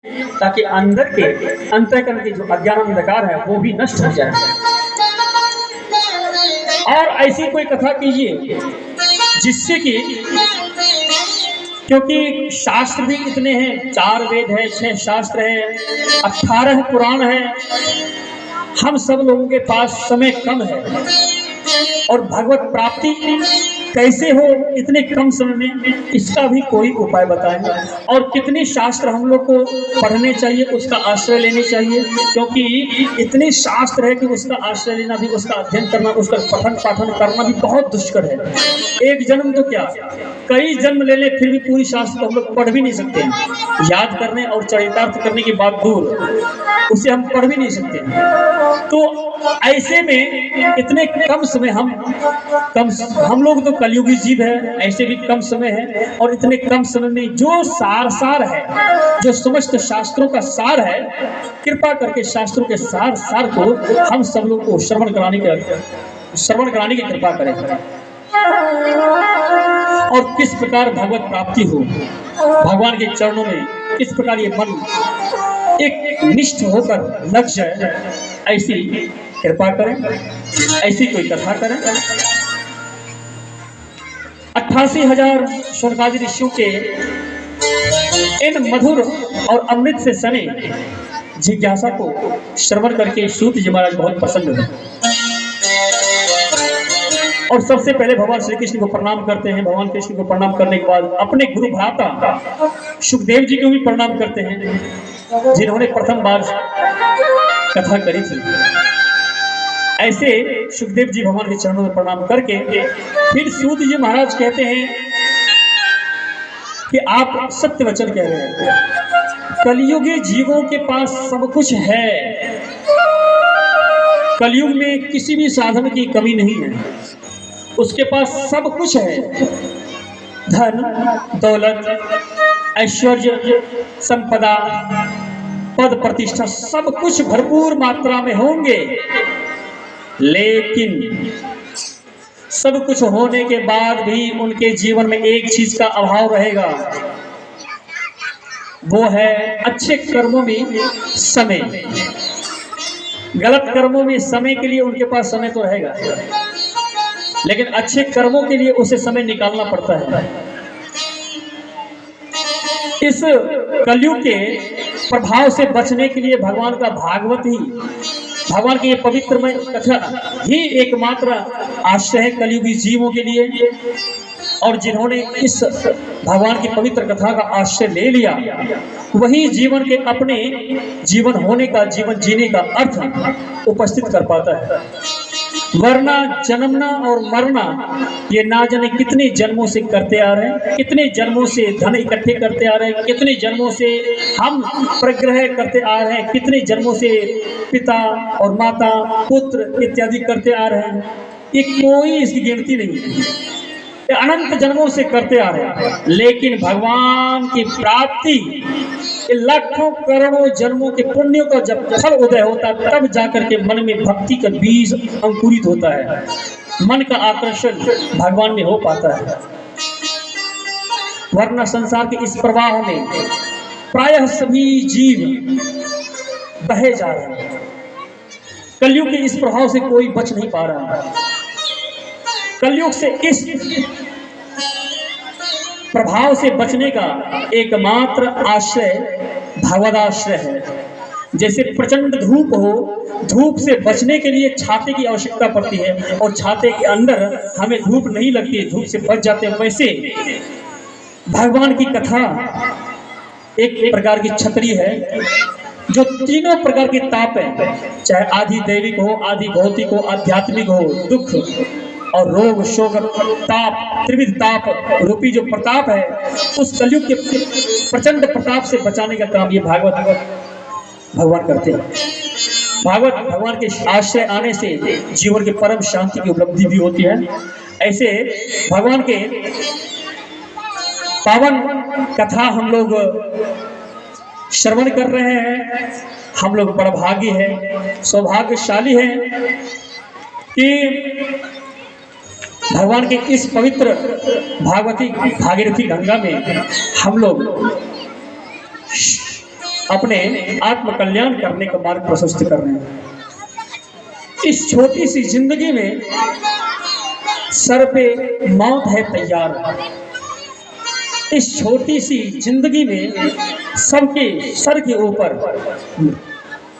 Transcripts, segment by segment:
ताकि अंदर के अंतःकरण की जो अज्ञान अंधकार है वो भी नष्ट हो जाए। और ऐसी कोई कथा कीजिए जिससे कि, क्योंकि शास्त्र भी इतने हैं, 4 वेद है, 6 शास्त्र है, 18 पुराण है, हम सब लोगों के पास समय कम है और भगवत प्राप्ति कैसे हो इतने कम समय में, इसका भी कोई उपाय बताएं। और कितने शास्त्र हम लोग को पढ़ने चाहिए, उसका आश्रय लेने चाहिए, क्योंकि इतने शास्त्र है कि उसका आश्रय लेना भी, उसका अध्ययन करना, उसका पठन पाठन करना भी बहुत दुष्कर है। एक जन्म तो क्या, कई जन्म ले ले फिर भी पूरी शास्त्र को हम लोग पढ़ भी नहीं सकते हैं। याद करने और चरितार्थ करने की बात दूर, उसे हम पढ़ भी नहीं सकते हैं। तो ऐसे में इतने कम समय हम लोग तो कलयुगी जीव है, ऐसे भी कम समय है, और इतने कम समय में जो सार है, जो समस्त शास्त्रों का सार है, कृपा करके शास्त्रों के सार को हम सब लोग को श्रवण कराने की कृपा करें। और किस प्रकार भगवत प्राप्ति हो, भगवान के चरणों में किस प्रकार ये मन एक निष्ठ होकर लग जाए, ऐसी कृपा करें, ऐसी कोई कथा करें। 88,000 शौनकादि ऋषियों के इन मधुर और अमृत से सने जिज्ञासा को श्रवण करके सूत जी महाराज बहुत प्रसन्न हुए और सबसे पहले भगवान श्री कृष्ण को प्रणाम करते हैं। भगवान कृष्ण को प्रणाम करने के बाद अपने गुरु भ्राता सुखदेव जी को भी प्रणाम करते हैं, जिन्होंने प्रथम बार कथा करी थी। ऐसे सुखदेव जी भगवान के चरणों में प्रणाम करके फिर सूत जी महाराज कहते हैं कि आप सत्य वचन कह रहे हैं, कलयुगी जीवों के पास सब कुछ है, कलयुग में किसी भी साधन की कमी नहीं है, उसके पास सब कुछ है, धन दौलत ऐश्वर्य संपदा पद प्रतिष्ठा सब कुछ भरपूर मात्रा में होंगे, लेकिन सब कुछ होने के बाद भी उनके जीवन में एक चीज का अभाव रहेगा, वो है अच्छे कर्मों में समय। गलत कर्मों में समय के लिए उनके पास समय तो रहेगा, लेकिन अच्छे कर्मों के लिए उसे समय निकालना पड़ता है। इस कलयुग के प्रभाव से बचने के लिए भगवान का भागवत ही, भगवान की ये पवित्र कथा ही एकमात्र आश्रय है कलयुगी जीवों के लिए। और जिन्होंने इस भगवान की पवित्र कथा का आश्रय ले लिया, वही जीवन के अपने जीवन होने का, जीवन जीने का अर्थ उपस्थित कर पाता है। वरना जन्मना और मरना ये ना जाने कितने जन्मों से करते आ रहे हैं, कितने जन्मों से धन इकट्ठे करते आ रहे हैं, कितने जन्मों से हम प्रग्रह करते आ रहे हैं, कितने जन्मों से पिता और माता पुत्र इत्यादि करते आ रहे हैं। ये कोई इसकी गिनती नहीं है, अनंत जन्मों से करते आ रहे हैं। लेकिन भगवान की प्राप्ति लाखों करोड़ों जन्मों के पुण्यों का जब फल उदय होता है, तब जाकर के मन में भक्ति का बीज अंकुरित होता है, मन का आकर्षण भगवान में हो पाता है। वरना संसार के इस प्रवाह में प्रायः सभी जीव बहे जा रहे हैं, कलयुग के इस प्रभाव से कोई बच नहीं पा रहा है। कलयुग से इस प्रभाव से बचने का एकमात्र आश्रय भगवदाश्रय है। जैसे प्रचंड धूप हो, धूप से बचने के लिए छाते की आवश्यकता पड़ती है, और छाते के अंदर हमें धूप नहीं लगती, धूप से बच जाते हैं। वैसे भगवान की कथा एक प्रकार की छतरी है, जो तीनों प्रकार के ताप है, चाहे आदि दैविक हो, आदि भौतिक हो, आध्यात्मिक हो, दुख और रोग शोक ताप, त्रिविध ताप रूपी जो प्रताप है, उस कलयुग के प्रचंड प्रताप से बचाने का काम ये भागवत भगवान करते हैं। भागवत भगवान के आश्रय आने से जीवन के परम शांति की उपलब्धि भी होती है। ऐसे भगवान के पावन कथा हम लोग श्रवण कर रहे हैं। हम लोग बड़ा भागी है, सौभाग्यशाली है कि भगवान के इस पवित्र भागवती भागीरथी गंगा में हम लोग अपने आत्म कल्याण करने का मार्ग प्रशस्त कर रहे हैं। इस छोटी सी जिंदगी में सर पे मौत है तैयार। इस छोटी सी जिंदगी में सबके सर के ऊपर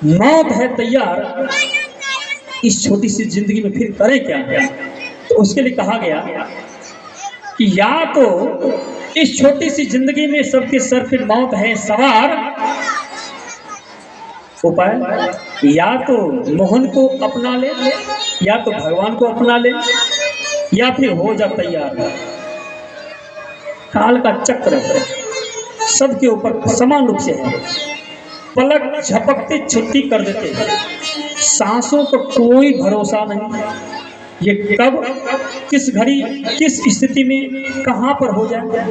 मौत है तैयार। इस छोटी सी जिंदगी में फिर करें क्या? तो उसके लिए कहा गया कि या तो इस छोटी सी जिंदगी में सबके सर पे मौत है सवार, उपाय या तो मोहन को अपना ले, या तो भगवान को अपना ले, या फिर हो जा तैयार। काल का चक्र सबके ऊपर समान रूप से है। पलक झपकते छुट्टी कर देते हैं। सांसों का कोई भरोसा नहीं, ये कब किस घड़ी किस स्थिति में कहाँ पर हो जाए,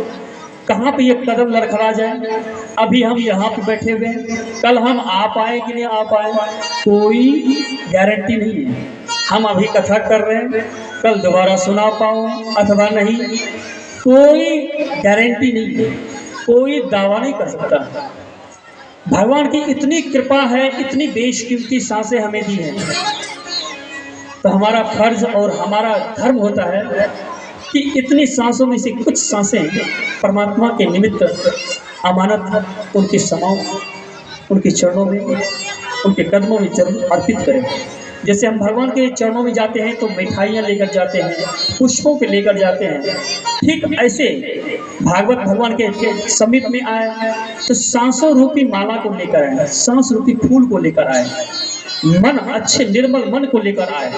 कहाँ पे ये कदम लड़खड़ा जाए। अभी हम यहाँ पे बैठे हुए हैं, कल हम आ पाए कि नहीं आ पाए, कोई गारंटी नहीं है। हम अभी कथा कर रहे हैं, कल दोबारा सुना पाओ अथवा नहीं, कोई गारंटी नहीं है, कोई दावा नहीं कर सकता। भगवान की इतनी कृपा है, इतनी बेशकीमती सांसें हमें दी हैं, तो हमारा फर्ज और हमारा धर्म होता है कि इतनी सांसों में से कुछ सांसें परमात्मा के निमित्त अमानत उनके समाओं, उनके चरणों में, उनके कदमों में जरूर अर्पित करें। जैसे हम भगवान के चरणों में जाते हैं तो मिठाइयाँ लेकर जाते हैं, पुष्पों के लेकर जाते हैं, ठीक ऐसे भागवत भगवान के समीप में आए तो सांसों रूपी माला को लेकर आए, सांस रूपी फूल को लेकर आए, मन अच्छे निर्मल मन को लेकर आए।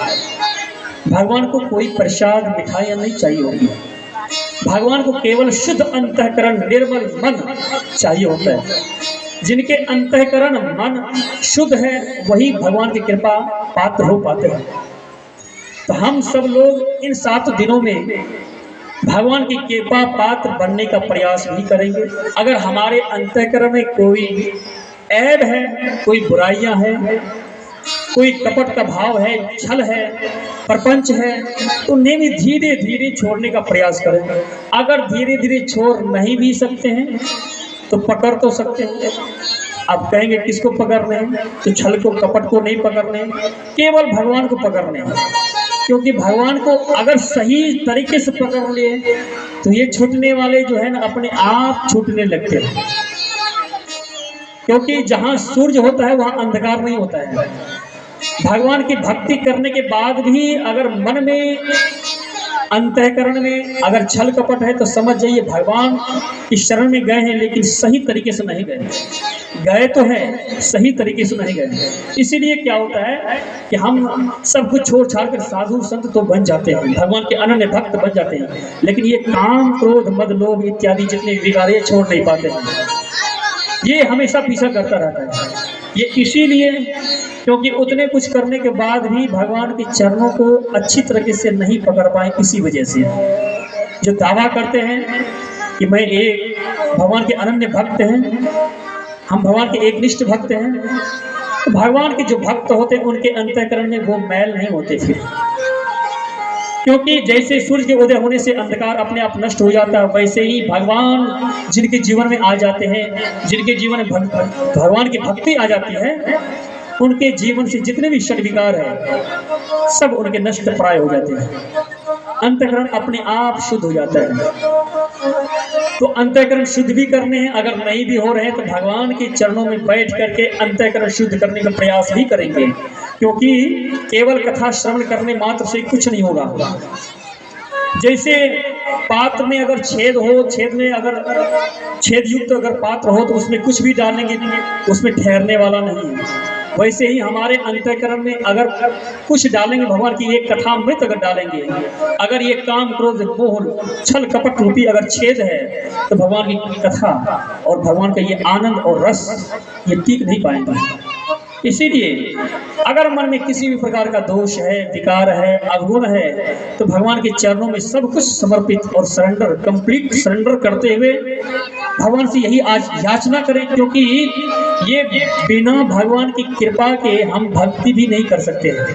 भगवान को कोई प्रसाद मिठाइयाँ नहीं चाहिए होगी, भगवान को केवल शुद्ध अंतःकरण निर्मल मन चाहिए होता है। जिनके अंतःकरण मन शुद्ध है वही भगवान की कृपा पात्र हो पाते हैं। तो हम सब लोग इन 7 दिनों में भगवान की कृपा पात्र बनने का प्रयास भी करेंगे। अगर हमारे अंतःकरण में कोई ऐब है, कोई बुराइयां हैं, कोई कपट का भाव है, छल है, प्रपंच है, तो उन्हें भी धीरे धीरे छोड़ने का प्रयास करें। अगर धीरे धीरे छोड़ नहीं भी सकते हैं तो पकड़ तो सकते हैं। अब कहेंगे किसको पकड़ रहे हैं, तो छल को कपट को नहीं पकड़ रहे हैं, केवल भगवान को पकड़ रहे हैं। क्योंकि भगवान को अगर सही तरीके से पकड़ लिए तो ये छूटने वाले जो है ना अपने आप छूटने लगते हैं। क्योंकि जहाँ सूरज होता है वहाँ अंधकार नहीं होता है। भगवान की भक्ति करने के बाद भी अगर मन में अंतःकरण में अगर छल कपट है तो समझ जाइए भगवान की शरण में गए हैं लेकिन सही तरीके से नहीं गए। गए तो हैं, सही तरीके से नहीं गए। इसीलिए क्या होता है कि हम सब कुछ छोड़ छाड़ कर साधु संत तो बन जाते हैं, भगवान के अनन्य भक्त बन जाते हैं, लेकिन ये काम क्रोध मद लोभ इत्यादि जितने विकारे छोड़ नहीं पाते हैं। ये हमेशा पीछा करता रहता है। ये इसीलिए क्योंकि उतने कुछ करने के बाद भी भगवान के चरणों को अच्छी तरीके से नहीं पकड़ पाए। इसी वजह से जो दावा करते हैं कि मैं एक भगवान के अनन्य भक्त हैं, हम भगवान के एक निष्ठ भक्त हैं, तो भगवान के जो भक्त होते हैं उनके अंतःकरण में वो मैल नहीं होते फिर। क्योंकि जैसे सूर्य के उदय होने से अंधकार अपने आप नष्ट हो जाता है, वैसे ही भगवान जिनके जीवन में आ जाते हैं, जिनके जीवन में भगवान की भक्ति आ जाती है, उनके जीवन से जितने भी षड विकार है सब उनके नष्ट प्राय हो जाते हैं। अंतःकरण अपने आप शुद्ध हो जाता है। तो अंतःकरण शुद्ध भी करने हैं, अगर नहीं भी हो रहे हैं तो भगवान के चरणों में बैठ करके अंतःकरण शुद्ध करने का प्रयास भी करेंगे। क्योंकि केवल कथा श्रवण करने मात्र से कुछ नहीं होगा। जैसे पात्र में अगर छेद हो, छेद में अगर छेद युक्त अगर पात्र हो तो उसमें कुछ भी डालेंगे उसमें ठहरने वाला नहीं है। वैसे ही हमारे अंतःकरण में अगर कुछ डालेंगे, भगवान की एक कथा अमृत अगर डालेंगे, अगर ये काम क्रोध मोह छल कपट रूपी अगर छेद है तो भगवान की कथा और भगवान का ये आनंद और रस ये टिक नहीं पाएंगे। इसीलिए अगर मन में किसी भी प्रकार का दोष है, विकार है, अवगुण है, तो भगवान के चरणों में सब कुछ समर्पित और सरेंडर, कंप्लीट सरेंडर करते हुए भगवान से यही आज याचना करें। क्योंकि ये बिना भगवान की कृपा के हम भक्ति भी नहीं कर सकते हैं।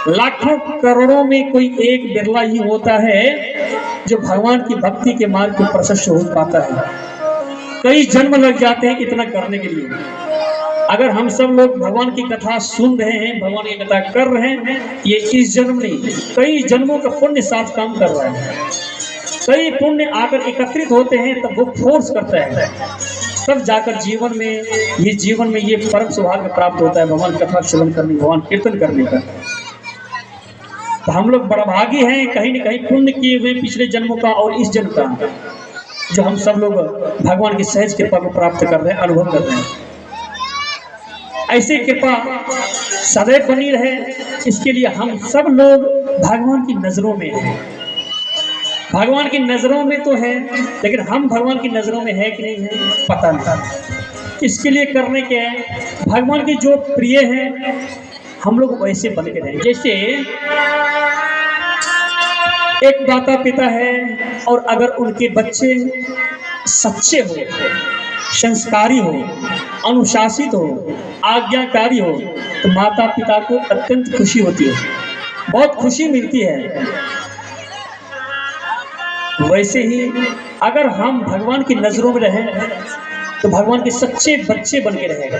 लाखों करोड़ों में कोई एक बिरला ही होता है जो भगवान की भक्ति के मार्ग को प्रशस्त हो पाता है। कई जन्म लग जाते हैं इतना करने के लिए। अगर हम सब लोग भगवान की कथा सुन रहे हैं, भगवान की कथा कर रहे हैं, ये इस जन्म नहीं कई जन्मों का पुण्य साथ काम कर रहा है। कई पुण्य आकर एकत्रित होते हैं, तब वो फोर्स करता है, तब जाकर जीवन में ये परम सौभाग्य प्राप्त होता है, भगवान कथा श्रवण करने, भगवान कीर्तन करने का। तो हम लोग बड़ा भागी हैं, कहीं न कहीं पुण्य किए हुए पिछले जन्मों का और इस जन्म का, जो हम सब लोग भगवान की सहज कृपा को प्राप्त कर रहे हैं, अनुभव कर रहे हैं। ऐसी कृपा सदैव बनी रहे, इसके लिए हम सब लोग भगवान की नजरों में हैं। भगवान की नजरों में तो है, लेकिन हम भगवान की नजरों में है कि नहीं है पता नहीं। इसके लिए करने के भगवान की जो प्रिय हैं, हम लोग वैसे बन के रहें। जैसे एक माता पिता है और अगर उनके बच्चे सच्चे हो, संस्कारी हो, अनुशासित हो, आज्ञाकारी हो, तो माता पिता को अत्यंत खुशी होती है, बहुत खुशी मिलती है। वैसे ही अगर हम भगवान की नजरों में रहें, तो भगवान के सच्चे बच्चे बन के रहेंगे,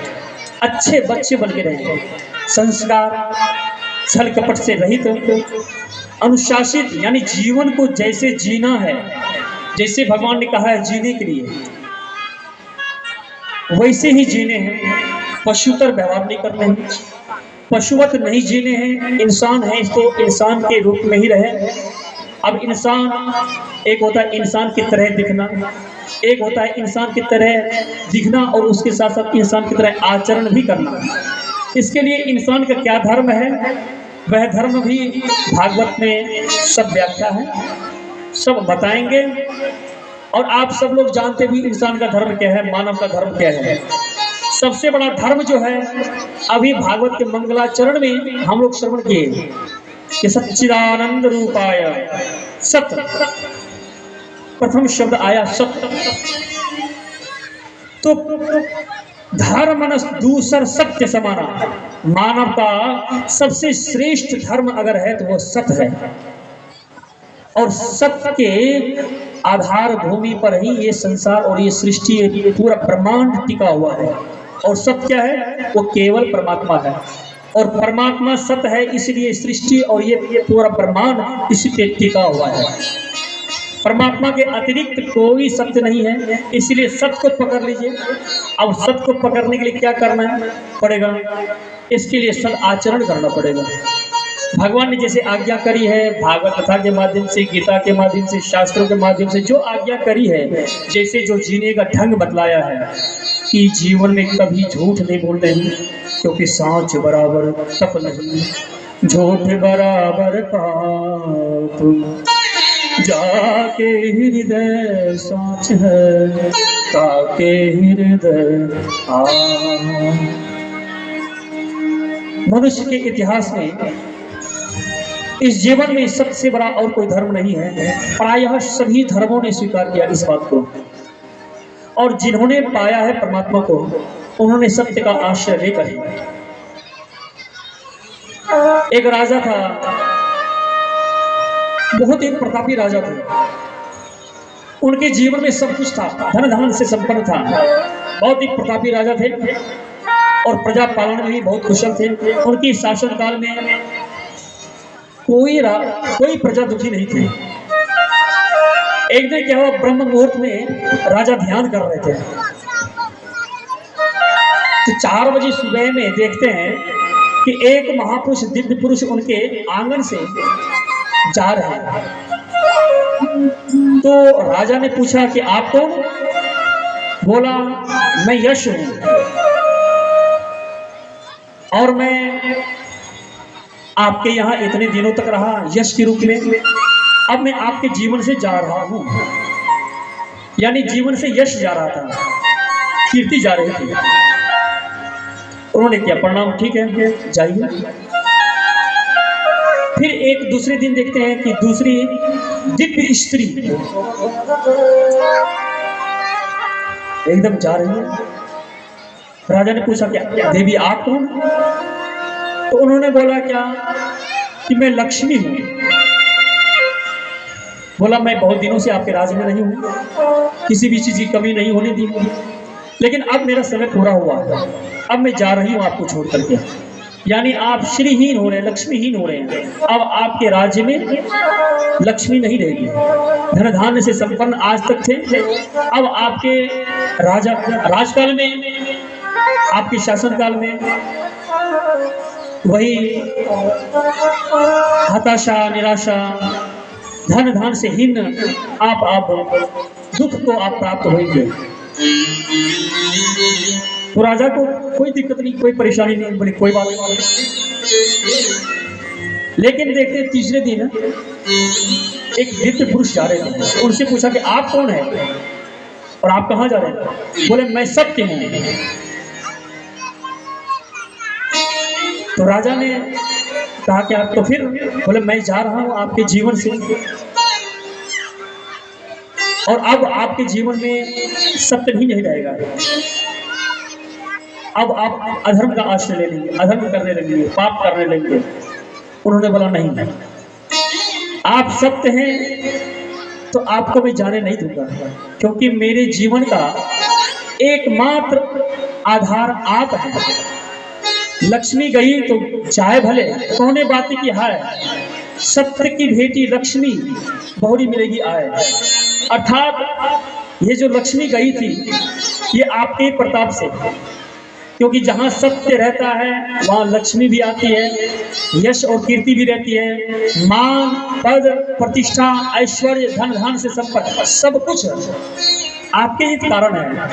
अच्छे बच्चे बन के रहेंगे, संस्कार छल कपट से रहित, अनुशासित, यानी जीवन को जैसे जीना है, जैसे भगवान ने कहा है जीने के लिए, वैसे ही जीने हैं। पशुतर व्यवहार नहीं करने हैं, पशुवत नहीं जीने हैं। इंसान है तो इंसान के रूप में ही रहे। अब इंसान एक होता है इंसान की तरह दिखना, एक होता है इंसान की तरह दिखना और उसके साथ साथ इंसान की तरह आचरण भी करना। इसके लिए इंसान का क्या धर्म है, वह धर्म भी भागवत में सब व्याख्या है, सब बताएंगे। और आप सब लोग जानते भी इंसान का धर्म क्या है, मानव का धर्म क्या है। सबसे बड़ा धर्म जो है, अभी भागवत के मंगलाचरण में हम लोग श्रवण किए कि सच्चिदानंद रूपाय सत्य, प्रथम शब्द आया सत्य। तो धर्म दूसर सत्य समाना, मानव का सबसे श्रेष्ठ धर्म अगर है तो वो सत्य है। और सत्य के आधार भूमि पर ही ये संसार और ये सृष्टि पूरा ब्रह्मांड टिका हुआ है। और सत्य क्या है, वो केवल परमात्मा है। और परमात्मा सत्य है, इसलिए सृष्टि और ये पूरा ब्रह्मांड इसी पे टिका हुआ है। परमात्मा के अतिरिक्त कोई सत्य नहीं है, इसलिए सत्य को पकड़ लीजिए। अब सत्य को पकड़ने के लिए क्या करना है पड़ेगा, इसके लिए सद आचरण करना पड़ेगा। भगवान ने जैसे आज्ञा करी है, भागवत कथा के माध्यम से, गीता के माध्यम से, शास्त्रों के माध्यम से जो आज्ञा करी है, जैसे जो जीने का ढंग बतलाया है कि जीवन में कभी झूठ नहीं बोलते हैं, क्योंकि सांच बराबर तप नहीं, झूठ बराबर पाप, जाके हृदय सांच है, ताके हृदय आ। मनुष्य के इतिहास में इस जीवन में सबसे बड़ा और कोई धर्म नहीं है। प्रायः सभी धर्मों ने स्वीकार किया इस बात को, और जिन्होंने पाया है परमात्मा को, उन्होंने सत्य का आश्रय लेकर ही। एक राजा था, बहुत ही प्रतापी राजा थे। उनके जीवन में सब कुछ था, धन धान से संपन्न था, बहुत ही प्रतापी राजा थे और प्रजा पालन में भी बहुत कुशल थे। उनकी शासन काल में कोई प्रजा दुखी नहीं थी। एक दिन क्या हुआ, ब्रह्म मुहूर्त में राजा ध्यान कर रहे थे, तो 4 बजे सुबह में देखते हैं कि एक महापुरुष, दिव्य पुरुष उनके आंगन से जा रहे हैं। तो राजा ने पूछा कि आप कौन? बोला, मैं यश हूं और मैं आपके यहाँ इतने दिनों तक रहा यश के रूप में, अब मैं आपके जीवन से जा रहा हूं। यानी जीवन से यश जा रहा था, कीर्ति जा रही थी। उन्होंने किया प्रणाम, ठीक है जाइए। फिर एक दूसरे दिन देखते हैं कि दूसरी दिव्य स्त्री एकदम जा रही है। राजा ने पूछा, क्या देवी आप कौन? तो उन्होंने बोला क्या कि मैं लक्ष्मी हूं। बोला, मैं बहुत दिनों से आपके राज्य में नहीं हूं, किसी भी चीज की कमी नहीं होने दी, लेकिन अब मेरा समय पूरा हुआ है, अब मैं जा रही हूँ आपको छोड़ करके। यानी आप श्रीहीन हो रहे हैं, लक्ष्मीहीन हो रहे हैं। अब आपके राज्य में लक्ष्मी नहीं रहेगी। धन धान्य से संपन्न आज तक थे, अब आपके राजा राजकाल में, आपके शासनकाल में वही हताशा, निराशा, धन धान से हीन आप दुख को आप प्राप्त होंगे। तो राजा को कोई दिक्कत नहीं, कोई परेशानी नहीं, बोले कोई बात नहीं। लेकिन देखते तीसरे दिन एक वृद्ध पुरुष जा रहे थे, उनसे पूछा कि आप कौन है और आप कहाँ जा रहे हैं? बोले मैं सत्य हूं। तो राजा ने कहा कि आप तो फिर? बोले मैं जा रहा हूं आपके जीवन से, और अब आपके जीवन में सत्य भी नहीं रहेगा। अब आप अधर्म का आश्रय ले लेंगे, अधर्म करने लगेंगे, पाप करने लगेंगे। उन्होंने बोला नहीं, आप सत्य हैं तो आपको मैं जाने नहीं दूंगा, क्योंकि मेरे जीवन का एकमात्र आधार आप हैं। लक्ष्मी गई तो चाहे भले कौने बातें की हाय, सत्य की भेटी लक्ष्मी बहुरी मिलेगी आए। अर्थात ये जो लक्ष्मी गई थी ये आपके प्रताप से, क्योंकि जहाँ सत्य रहता है वहाँ लक्ष्मी भी आती है, यश और कीर्ति भी रहती है, मान, पद, प्रतिष्ठा, ऐश्वर्य, धन धान से संपत्ति सब कुछ आपके ही कारण है।